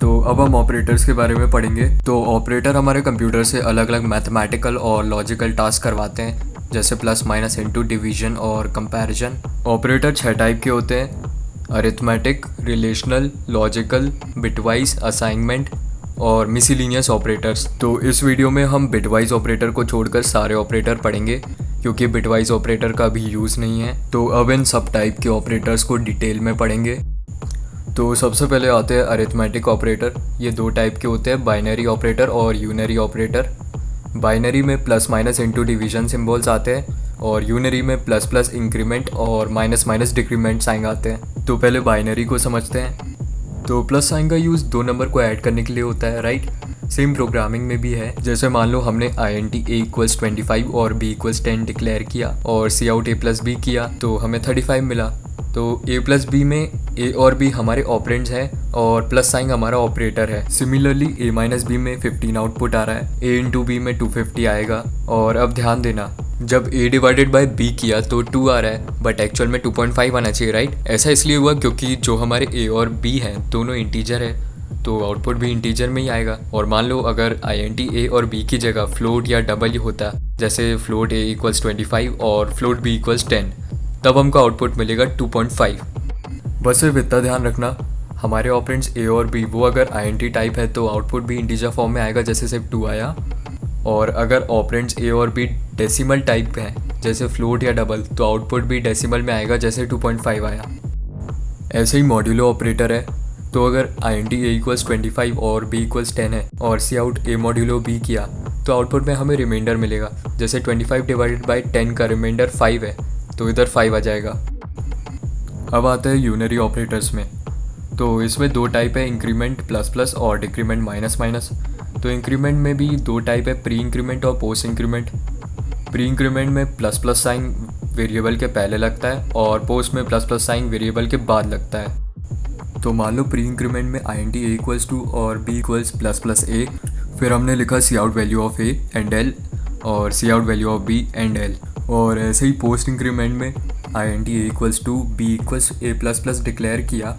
तो अब हम ऑपरेटर्स के बारे में पढ़ेंगे। तो ऑपरेटर हमारे कंप्यूटर से अलग अलग मैथमेटिकल और लॉजिकल टास्क करवाते हैं, जैसे प्लस माइनस इनटू डिवीजन और कंपैरिजन। ऑपरेटर 6 टाइप के होते हैं: arithmetic, relational, logical, bitwise, assignment और मिसलिनियस ऑपरेटर्स। तो इस वीडियो में हम बिटवाइज ऑपरेटर को छोड़कर सारे ऑपरेटर पढ़ेंगे, क्योंकि बिटवाइज ऑपरेटर का भी यूज़ नहीं है। तो अब इन सब टाइप के ऑपरेटर्स को डिटेल में पढ़ेंगे। तो सबसे पहले आते हैं अरिथमेटिक ऑपरेटर। ये 2 टाइप के होते हैं: बाइनरी ऑपरेटर और यूनरी ऑपरेटर। बाइनरी में plus minus into division symbols आते हैं और यूनरी में प्लस प्लस इंक्रीमेंट और माइनस माइनस डिक्रीमेंट साइन आते हैं। तो पहले बाइनरी को समझते हैं। तो प्लस साइन का यूज़ 2 नंबर को ऐड करने के लिए होता है, राइट। सेम प्रोग्रामिंग में भी है। जैसे मान लो हमने INT A=25 और B=10 डिक्लेयर किया और सी आउट A+B किया, तो हमें 35 मिला। तो A+B में A और B हमारे ऑपरेंड्स हैं और प्लस साइन हमारा ऑपरेटर है। सिमिलरली A-B में 15 आउटपुट आ रहा है, A इंटू B में 250 आएगा। और अब ध्यान देना, जब A डिवाइडेड बाय B किया तो 2 आ रहा है, बट एक्चुअल में 2.5 आना चाहिए, राइट। ऐसा इसलिए हुआ क्योंकि जो हमारे A और B हैं दोनों इंटीजर है, तो आउटपुट भी इंटीजर में ही आएगा। और मान लो अगर INT A और B की जगह फ्लोट या डबल होता, जैसे फ्लोट A=25 और फ्लोट B=10, तब हमको आउटपुट मिलेगा 2.5। बस सिर्फ इतना ध्यान रखना, हमारे ऑपरेंड्स A और B वो अगर INT टाइप है तो आउटपुट भी इंटीजर फॉर्म में आएगा, जैसे सिर्फ 2 आया। और अगर ऑपरेंड्स A और B डेसिमल टाइप हैं, जैसे फ्लोट या डबल, तो आउटपुट भी डेसिमल में आएगा, जैसे 2.5 आया। ऐसे ही मॉड्यूलो ऑपरेटर है। तो अगर INT A=25 और B=10 है और सी आउट A मॉड्यूलो B किया, तो आउटपुट में हमें रिमाइंडर मिलेगा। जैसे 25 डिवाइडेड बाई 10 का रिमाइंडर 5 है, तो इधर 5 आ जाएगा। अब आता है यूनरी ऑपरेटर्स में। तो इसमें 2 टाइप है: इंक्रीमेंट प्लस प्लस और डिक्रीमेंट माइनस माइनस। तो इंक्रीमेंट में भी 2 टाइप है: प्री इंक्रीमेंट और पोस्ट इंक्रीमेंट। प्री इंक्रीमेंट में प्लस प्लस साइन वेरिएबल के पहले लगता है और पोस्ट में प्लस प्लस साइन वेरिएबल के बाद लगता है। तो मान लो प्री इंक्रीमेंट में INT A=2 और B=++A, फिर हमने लिखा cout value of A end L और cout value of B end L। और ऐसे ही पोस्ट इंक्रीमेंट में INT A=2 B=A++ डिक्लेयर किया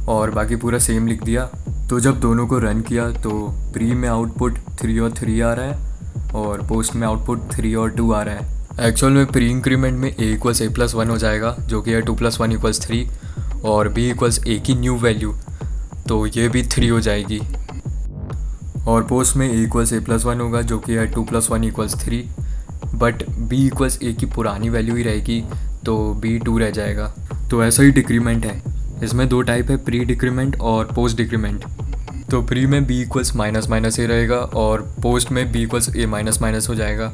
और बाकी पूरा सेम लिख दिया। तो जब दोनों को रन किया तो प्री में आउटपुट 3 और 3 आ रहा है और पोस्ट में आउटपुट 3 और 2 आ रहा है। एक्चुअल में प्री इंक्रीमेंट में A=A+1 हो जाएगा, जो कि है 2+1=3, और B=A की न्यू वैल्यू, तो ये भी 3 हो जाएगी। और पोस्ट में A=A+1 होगा, जो कि है 2+1=3, बट B=A की पुरानी वैल्यू ही रहेगी, तो B 2 रह जाएगा। तो ऐसा ही डिक्रीमेंट है। इसमें 2 टाइप है: प्री डिक्रीमेंट और पोस्ट डिक्रीमेंट। तो प्री में B=A रहेगा और पोस्ट में B=A हो जाएगा।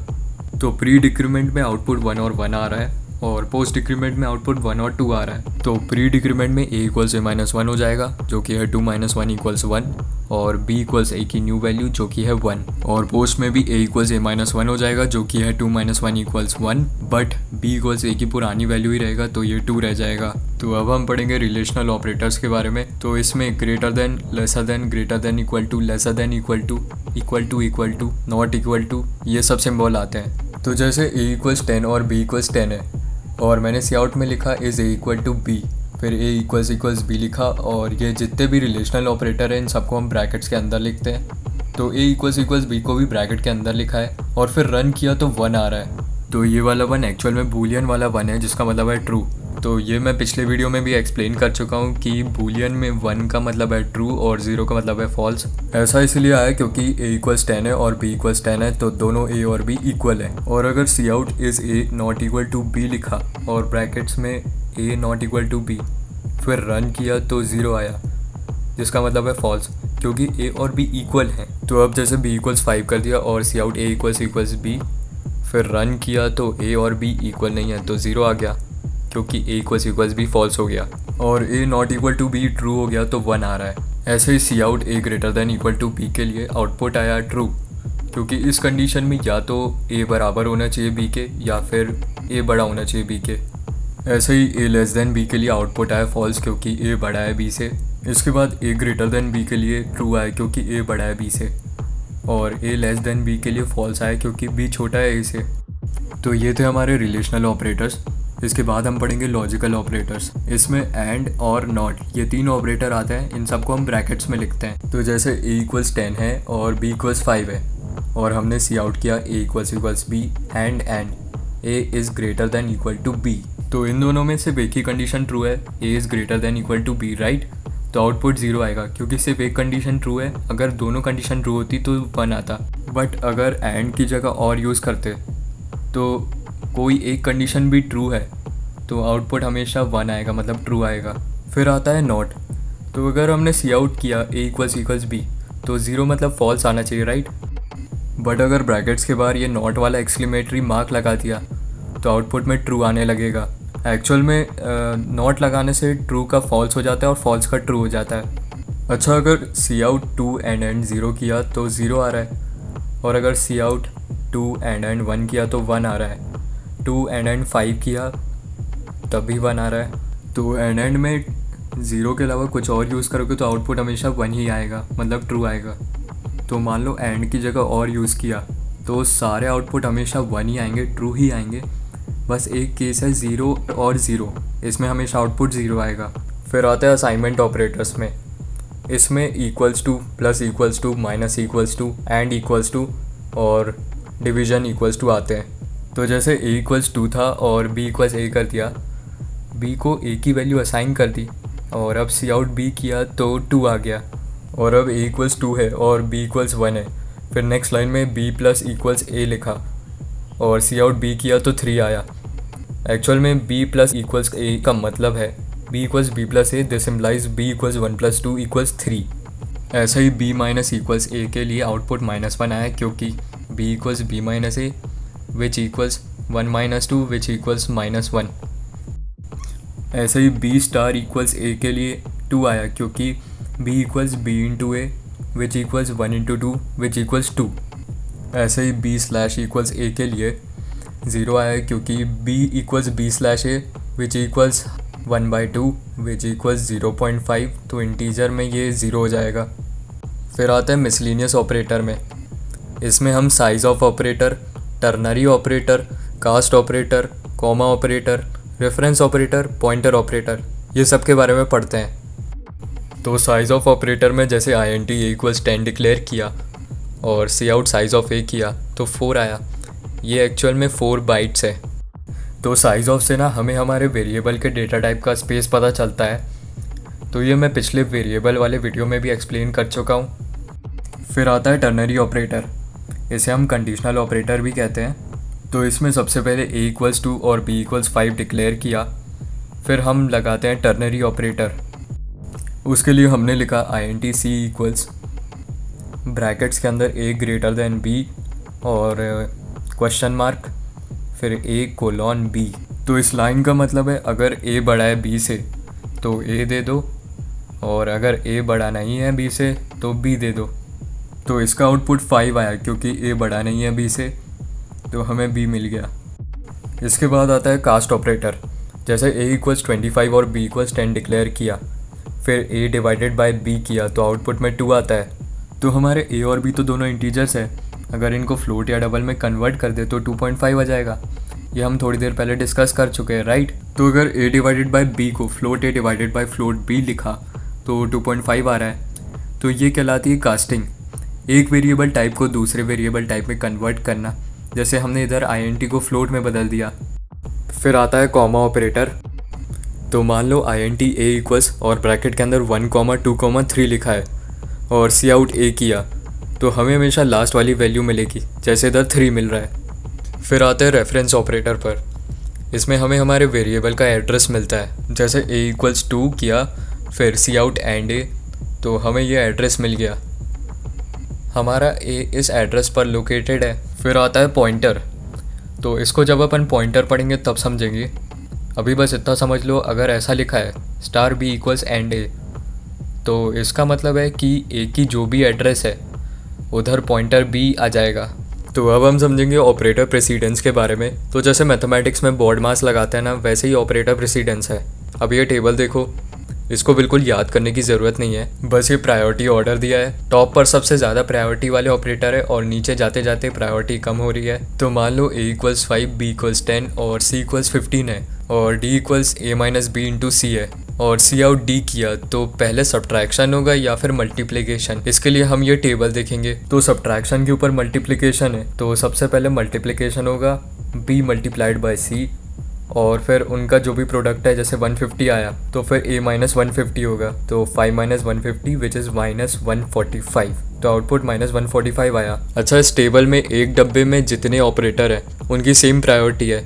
तो प्री डिक्रीमेंट में आउटपुट 1 और 1 आ रहा है और पोस्ट डिक्रीमेंट में आउटपुट 1 और 2 आ रहा है। तो प्री डिक्रीमेंट में A=A-1 हो जाएगा, जो कि है 2 - 1 = 1, और B=A की न्यू वैल्यू, जो कि है 1। और पोस्ट में भी A=A-1 हो जाएगा, जो कि है 2 - 1 = 1, बट B=A की पुरानी वैल्यू ही रहेगा, तो ये 2 रह जाएगा। तो अब हम पढ़ेंगे रिलेशनल ऑपरेटर्स के बारे में। तो इसमें greater than, lesser than, greater than, equal to, lesser than, equal to, not equal to, ये सब सिंबल आते हैं। तो जैसे A=10 और B=10 है और मैंने सी आउट में लिखा इज़ A=B, फिर A=B लिखा, और ये जितने भी रिलेशनल ऑपरेटर हैं इन सबको हम ब्रैकेट्स के अंदर लिखते हैं। तो A=B को भी ब्रैकेट के अंदर लिखा है और फिर रन किया तो 1 आ रहा है। तो ये वाला 1 एक्चुअल में बूलियन वाला 1 है, जिसका मतलब है ट्रू। तो ये मैं पिछले वीडियो में भी एक्सप्लेन कर चुका हूँ कि बूलियन में 1 का मतलब है ट्रू और 0 का मतलब है फॉल्स। ऐसा इसलिए आया क्योंकि A=10 है और B=10 है, तो दोनों A और B इक्वल है। और अगर cout is A not equal to B लिखा और ब्रैकेट्स में A not equal to B, फिर रन किया तो 0 आया, जिसका मतलब है फॉल्स, क्योंकि A और B इक्वल हैं। तो अब जैसे B=5 कर दिया और सी आउट A=B, फिर रन किया तो A और B इक्वल नहीं है, तो 0 आ गया, क्योंकि A=B फॉल्स हो गया। और A not equal to B true हो गया, तो 1 आ रहा है। ऐसे ही सी आउट A=B के लिए आउटपुट आया ट्रू, क्योंकि इस कंडीशन में या तो A बराबर होना चाहिए B के या फिर A बड़ा होना चाहिए B के। ऐसे ही A B के लिए आउटपुट आया फॉल्स, क्योंकि A बड़ा है B से। इसके बाद A B के लिए ट्रू आया, क्योंकि A बड़ा है B से। और A<B के लिए फॉल्स आया, क्योंकि B छोटा है A से। तो ये थे हमारे रिलेशनल ऑपरेटर्स। इसके बाद हम पढ़ेंगे लॉजिकल ऑपरेटर्स। इसमें एंड और नॉट ये तीन ऑपरेटर आते हैं, इन सबको हम ब्रैकेट्स में लिखते हैं। तो जैसे a = 10 है और b = 5 है और हमने सी आउट किया a = b and a is greater than equal to b। तो इन दोनों में सिर्फ एक ही कंडीशन ट्रू है, a is greater than equal to b, right. तो आउटपुट 0 आएगा क्योंकि सिर्फ एक कंडीशन ट्रू है। अगर दोनों कंडीशन ट्रू होती तो 1 आता, बट अगर एंड की जगह और यूज़ करते तो कोई एक कंडीशन भी ट्रू है तो आउटपुट हमेशा 1 आएगा, मतलब ट्रू आएगा। फिर आता है नॉट। तो अगर हमने सी आउट किया a = b तो 0 मतलब फॉल्स आना चाहिए, राइट। बट अगर ब्रैकेट्स के बाहर ये नॉट वाला एक्सक्लेमेटरी मार्क लगा दिया तो आउटपुट में ट्रू आने लगेगा। एक्चुअल में नॉट लगाने से ट्रू का फॉल्स हो जाता है और फॉल्स का ट्रू हो जाता है। अच्छा, अगर सी आउट 2 एंड 0 किया तो 0 आ रहा है, और अगर सी आउट 2 एंड 1 किया तो 1 आ रहा है, 2 एंड 5 किया तब भी 1 आ रहा है। तो एंड में 0 के अलावा कुछ और यूज़ करोगे तो आउटपुट हमेशा 1 ही आएगा, मतलब ट्रू आएगा। तो मान लो एंड की जगह और यूज़ किया तो सारे आउटपुट हमेशा 1 ही आएंगे, ट्रू ही आएंगे। बस एक केस है 0 और 0, इसमें हमेशा आउटपुट 0 आएगा। फिर आता है असाइनमेंट ऑपरेटर्स में। इसमें equals to, plus equals to, minus equals to, and equals to और डिवीज़न इक्वल्स टू आते हैं। तो जैसे a = 2 था और b = a कर दिया, b को a की वैल्यू असाइन कर दी और अब सी आउट b किया तो 2 आ गया, और अब a = 2 है और b = 1 है। फिर नेक्स्ट लाइन में b + a लिखा और सी आउट b किया तो 3 आया। एक्चुअल में b + a का मतलब है b = b + a, this implies b = 1 + 2 = 3। ऐसा ही b - a के लिए आउटपुट -1 आया क्योंकि b = b - a which equals 1 - 2 which equals -1। ऐसे ही b* = a के लिए 2 आया क्योंकि b = b * a which equals 1 * 2 which equals 2। ऐसे ही b/ = a के लिए 0 आया क्योंकि b = b/a which equals 1/2 which equals 0.5, तो इंटीजर में ये 0 हो जाएगा। फिर आता है मिसलिनियस ऑपरेटर में। इसमें हम size of operator, ternary operator, cast operator, comma operator, reference operator, pointer operator, ये सब के बारे में पढ़ते हैं। तो साइज ऑफ ऑपरेटर में जैसे int a = 10 डिक्लेयर किया और सी आउट साइज ऑफ a किया तो 4 आया। ये एक्चुअल में 4 बाइट्स है। तो साइज ऑफ से ना हमें हमारे वेरिएबल के डेटा टाइप का स्पेस पता चलता है। तो ये मैं पिछले वेरिएबल वाले वीडियो में भी एक्सप्लेन कर चुका हूँ। फिर आता है टर्नरी ऑपरेटर, इसे हम कंडीशनल ऑपरेटर भी कहते हैं। तो इसमें सबसे पहले a = 2 और b = 5 डिक्लेयर किया, फिर हम लगाते हैं टर्नरी ऑपरेटर। उसके लिए हमने लिखा int c इक्वल्स ब्रैकेट्स के अंदर a > b और क्वेश्चन मार्क, फिर a : b। तो इस लाइन का मतलब है अगर a बड़ा है b से तो a दे दो, और अगर a बड़ा नहीं है b से तो b दे दो। तो इसका आउटपुट 5 आया क्योंकि a बड़ा नहीं है b से, तो हमें b मिल गया। इसके बाद आता है कास्ट ऑपरेटर। जैसे a = 25 और b = 10 डिक्लेयर किया, फिर a / b किया तो आउटपुट में 2 आता है। तो हमारे a और b तो दोनों इंटीजर्स है, अगर इनको फ्लोट या डबल में कन्वर्ट कर दे तो 2.5 आ जाएगा। ये हम थोड़ी देर पहले डिस्कस कर चुके हैं, राइट। तो अगर a / b को फ्लोट a / फ्लोट b लिखा तो 2.5 आ रहा है। तो ये कहलाती है कास्टिंग, एक वेरिएबल टाइप को दूसरे वेरिएबल टाइप में कन्वर्ट करना। जैसे हमने इधर int को फ्लोट में बदल दिया। फिर आता है कॉमा ऑपरेटर। तो मान लो int a इक्वल्स और ब्रैकेट के अंदर 1, 2, 3 लिखा है और सी आउट a किया तो हमें हमेशा लास्ट वाली वैल्यू मिलेगी, जैसे इधर 3 मिल रहा है। फिर आते हैं रेफरेंस ऑपरेटर पर। इसमें हमें हमारे वेरिएबल का एड्रेस मिलता है। जैसे a = 2 किया, फिर सी आउट एंड a, तो हमें ये एड्रेस मिल गया, हमारा a इस एड्रेस पर लोकेटेड है। फिर आता है पॉइंटर। तो इसको जब अपन पॉइंटर पढ़ेंगे तब समझेंगे, अभी बस इतना समझ लो, अगर ऐसा लिखा है $b = एंड a, तो इसका मतलब है कि a की जो भी एड्रेस है उधर पॉइंटर b आ जाएगा। तो अब हम समझेंगे ऑपरेटर प्रेसिडेंस के बारे में। तो जैसे मैथमेटिक्स में बॉड मास लगाते हैं ना, वैसे ही ऑपरेटर प्रेसिडेंस है। अब ये टेबल देखो, इसको बिल्कुल याद करने की ज़रूरत नहीं है, बस ये प्रायोरिटी ऑर्डर दिया है। टॉप पर सबसे ज़्यादा प्रायोरिटी वाले ऑपरेटर है और नीचे जाते जाते प्रायोरिटी कम हो रही है। तो मान लो a इक्वल्स 5, b इक्वल्स 10 और c इक्वल्स 15 है और d equals a minus B into C है और सी आउट डी किया तो पहले सब्ट्रैक्शन होगा या फिर मल्टीप्लिकेशन। इसके लिए हम ये टेबल देखेंगे। तो सब्ट्रैक्शन के ऊपर मल्टीप्लिकेशन है तो सबसे पहले मल्टीप्लिकेशन होगा b मल्टीप्लाइड बाय c और फिर उनका जो भी प्रोडक्ट है, जैसे 150 आया तो फिर a माइनस 150 होगा, तो 5 माइनस 150 विच इज़ माइनस 145, तो आउटपुट माइनस 145 आया। अच्छा, इस टेबल में एक डब्बे में जितने ऑपरेटर हैं उनकी सेम प्रायोरिटी है।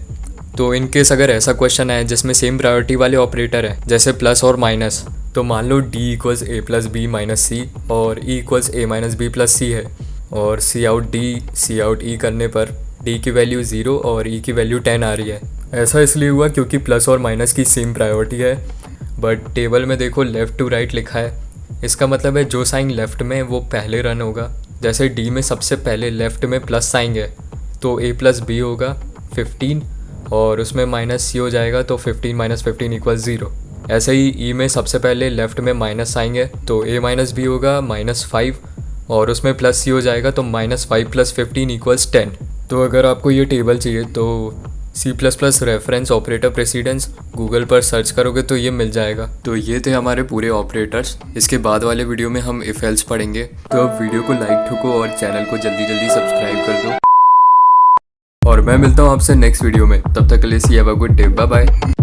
तो इन केस अगर ऐसा क्वेश्चन है जिसमें सेम प्रायोरिटी वाले ऑपरेटर है जैसे प्लस और माइनस, तो मान लो d equals a plus B minus C और e equals a minus B plus C है और cout d cout e करने पर d की वैल्यू 0 और e की वैल्यू 10 आ रही है। ऐसा इसलिए हुआ क्योंकि प्लस और माइनस की सेम प्रायोरिटी है। बट टेबल में देखो लेफ़्ट टू राइट लिखा है, इसका मतलब है जो साइन लेफ़्ट में वो पहले रन होगा। जैसे d में सबसे पहले लेफ़्ट में प्लस साइन है तो a प्लस बी होगा 15 और उसमें माइनस सी हो जाएगा तो 15 माइनस 15 इक्वल 0। ऐसे ही ई में सबसे पहले लेफ़्ट में माइनस साइन है तो a माइनस बी होगा -5 और उसमें प्लस सी हो जाएगा तो -5 प्लस 15 इक्वल्स 10। तो अगर आपको ये टेबल चाहिए तो C++ reference operator precedence Google पर सर्च करोगे तो ये मिल जाएगा। तो ये थे हमारे पूरे ऑपरेटर्स। इसके बाद वाले वीडियो में हम इफ एल्स पढ़ेंगे। तो अब वीडियो को लाइक ठोको और चैनल को जल्दी जल्दी सब्सक्राइब कर दो और मैं मिलता हूँ आपसे नेक्स्ट वीडियो में। तब तक के लिए see have a good day, bye bye.